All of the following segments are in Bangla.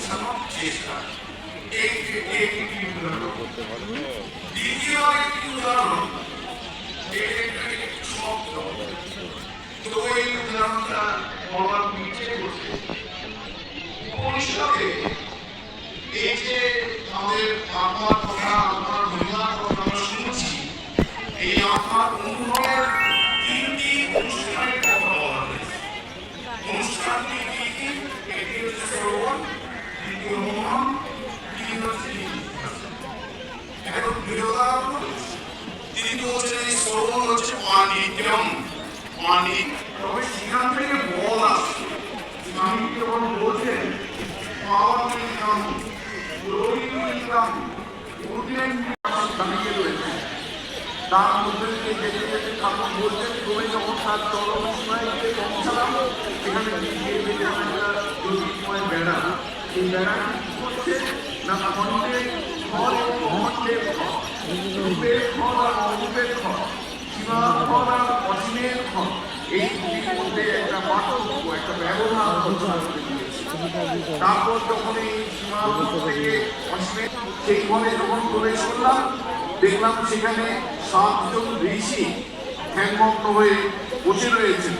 পৌঁছানোর চেষ্টা। একটি উদাহরণ। দ্বিতীয় একটি উদাহরণ, শব্দ। তো এই উদাহরণটা বলার নিচে বসে পরিষ্কারে এই যে আমাদের আত্মার কথা, আত্মার মহিমার কথা আমরা শুনছি, এই আত্মার অনুভবের তিনটি অনুষ্ঠানের কথা বলা হয়েছে। অনুষ্ঠানটি কি কি? একটি হচ্ছে শ্রবণ, দ্বিতীয় মনন, তৃতীয় হচ্ছে এখন বিরোধাত্মক। তিনি বলছেন এই শ্রবণ হচ্ছে পানিক্রম, পানিক। তবে সেখান থেকে বল আসছে। স্বামী যখন বলছেন পাওয়ানিক্রম, রোহিণিক্রম, দাঁড়িয়ে রয়েছে। তার মধ্যে থেকে যেতে যেতে ঠাকুর বলছেন, তুমি যখন তার চরম সময় পৌঁছালাম, সেখানে জ্যোতির্ময় বেড়া, এই বেড়াটি কি করছে না খণ্ডের ফল এবং খণ্ডের ফল, রূপের ফল আর অরূপের ফল, সীমার ফল আর অসীমের ফল, এই দুটির মধ্যে একটা পার্থক্য, একটা ব্যবধান ঘোষণা করে দিয়েছে। তারপর যখন এই সীমার ফল থেকে অসীমের সেই ফলে যখন প্রবেশ করলাম, দেখলাম সেখানে 7 জন ঋষি ধ্যানমগ্ন হয়ে বসে রয়েছেন।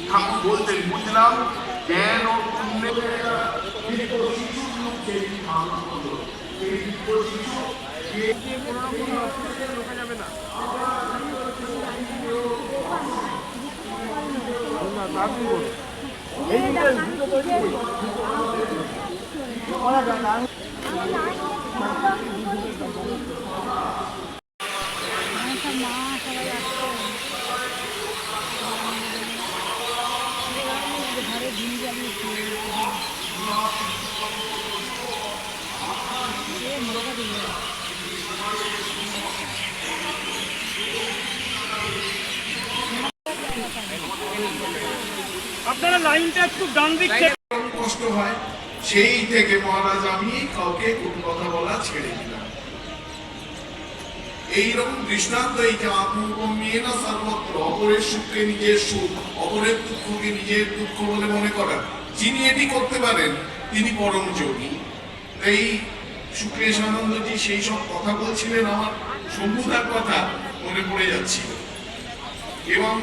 ঠাকুর বলতেন, বুঝলাম জ্ঞান ও পুণ্যের শিশুর মুখে এই শিশু ঢোকা যাবে না। আপনারা লাইনটা একটু ডান দিক থেকে কষ্ট হয়, সেই থেকে মহারাজ আমি কাউকে কোনো কথা বলা ছেড়ে দিলাম। এইরকম দৃষ্টান্ত এই যে আত্মকর্মীয় না সর্বত্র অপরের সুখকে নিজের সুখ, অপরের দুঃখকে নিজের দুঃখ বলে মনে করা, যিনি এটি করতে পারেন তিনি পরম যোগী। এই শুক্লেশানন্দজি সেই সব কথা বলছিলেন, আমার শম্ভুদার কথা মনে পড়ে যাচ্ছিল। এবং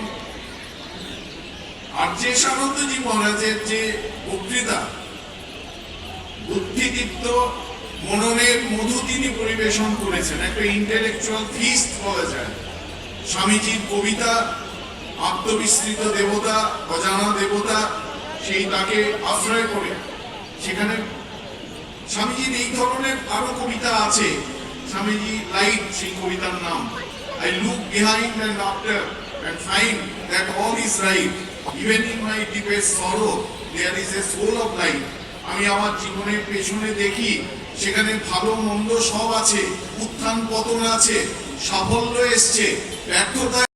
আর্যেশানন্দজি মহারাজের যে বক্তৃতা, বুদ্ধিদীপ্ত মননের মধু তিনি পরিবেশন করেছেন, একটা ইন্টেলেকচুয়াল ফিস্ট বলা যায়। স্বামীজির কবিতা আত্মবিস্তৃত দেবতা, অজানা দেবতা, সেই তাকে আশ্রয় করে সেখানে স্বামীজির এই ধরনের আরো কবিতা আছে। স্বামীজি লাইট, সেই কবিতার নাম, I look behind and after and find that all is right. Even in my deepest sorrow there is a soul of light. আমি আমার জীবনের পেছনে দেখি, সেখানে ভালো মন্দ সব আছে, উত্থান পতন আছে, সাফল্য এসছে, ব্যর্থতা